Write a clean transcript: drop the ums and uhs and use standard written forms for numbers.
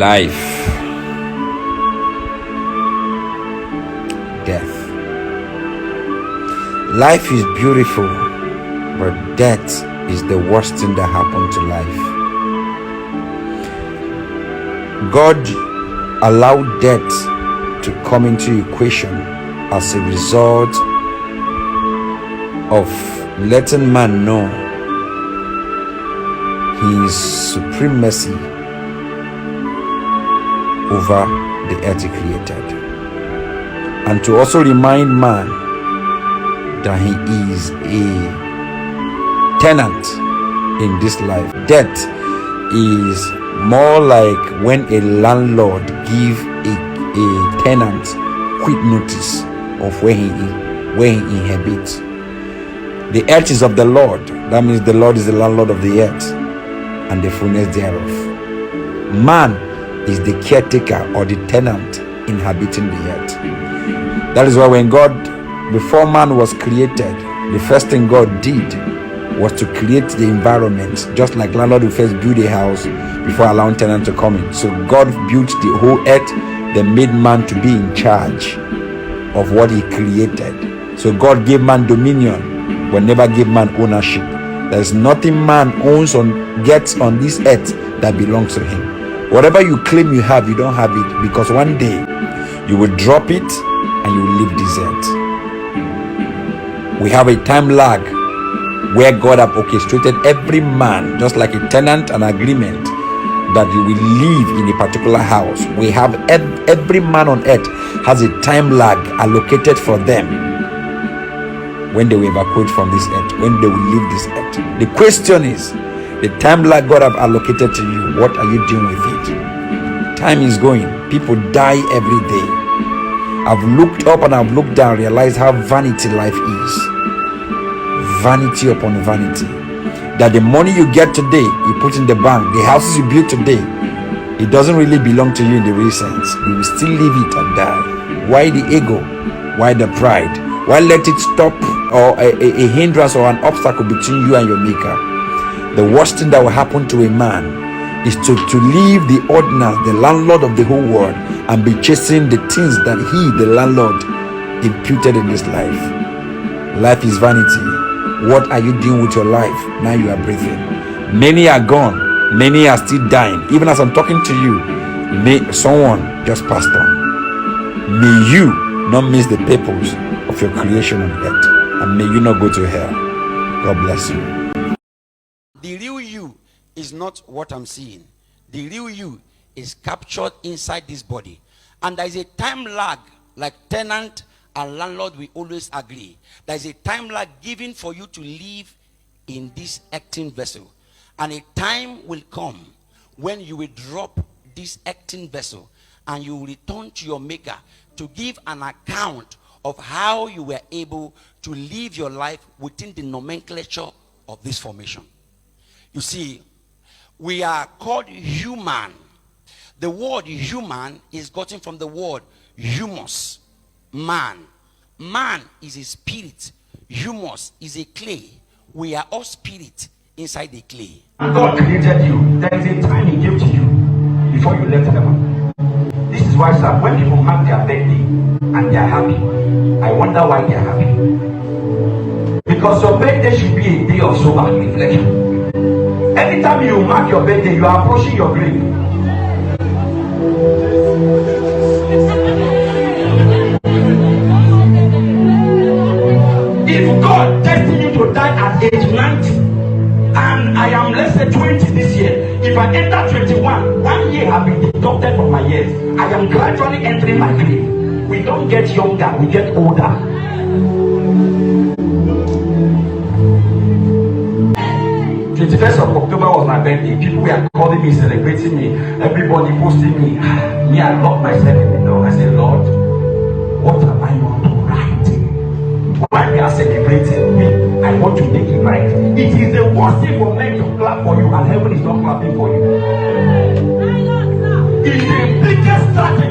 Life, death. Life is beautiful, but death is the worst thing that happened to life. God allowed death to come into equation as a result of letting man know his supremacy over the earth he created, and to also remind man that he is a tenant in this life. Death is more like when a landlord give a tenant quick notice of where he inhabits. The earth is of the Lord. That means the Lord is the landlord of the earth and the fullness thereof. Man is the caretaker or the tenant inhabiting the earth. That is why when God, before man was created, the first thing God did was to create the environment, just like landlord will first build a house before allowing tenant to come in. So God built the whole earth, then made man to be in charge of what he created. So God gave man dominion, but never gave man ownership. There is nothing man owns or gets on this earth that belongs to him. Whatever you claim you have, you don't have it, because one day you will drop it and you will leave this earth. We have a time lag where God have orchestrated every man, just like a tenant, an agreement that you will live in a particular house. We have every man on earth has a time lag allocated for them when they will evacuate from this earth, when they will leave this earth. The question is, the time lag God have allocated to you, what are you doing with it? Time is going. People die every day. I've looked up and I've looked down, realized how vanity life is. Vanity upon vanity. That the money you get today, you put in the bank, the houses you build today, it doesn't really belong to you in the real sense. You will still leave it and die. Why the ego? Why the pride? Why let it stop, or a hindrance or an obstacle between you and your maker? The worst thing that will happen to a man is to leave the ordinance, the landlord of the whole world, and be chasing the things that he, the landlord, imputed in this life. Life is vanity. What are you doing with your life now you are breathing? Many are gone, many are still dying. Even as I'm talking to you, someone just passed on. May you not miss the purpose of your creation on earth, and may you not go to hell. God bless you. The real you is not what I'm seeing. The real you is captured inside this body, and there is a time lag, like tenant and landlord we always agree. There is a time lag given for you to live in this acting vessel, and a time will come when you will drop this acting vessel and you will return to your maker to give an account of how you were able to live your life within the nomenclature of this formation. You see, we are called human. The word human is gotten from the word humus, man. Man is a spirit. Humus is a clay. We are all spirit inside the clay. God created you. There is a time he gave to you before you left heaven. This is why, sir, when people mark their birthday and they are happy, I wonder why they are happy. Because your birthday should be a day of sober reflection. Anytime you mark your birthday, you are approaching your grave. If God destined you to die at age 90, and I am, let's say, 20 this year, if I enter 21, 1 year have been deducted from my years. I am gradually entering my grave. We don't get younger, we get older. 21st of October was my birthday. People were calling me, celebrating me, everybody posting me. Me, I locked myself in the door. I said, Lord, what am I going to write? Why we are celebrating me? I want to make it right. It is the worst thing for men to clap for you, and heaven is not clapping for you. It's the biggest strategy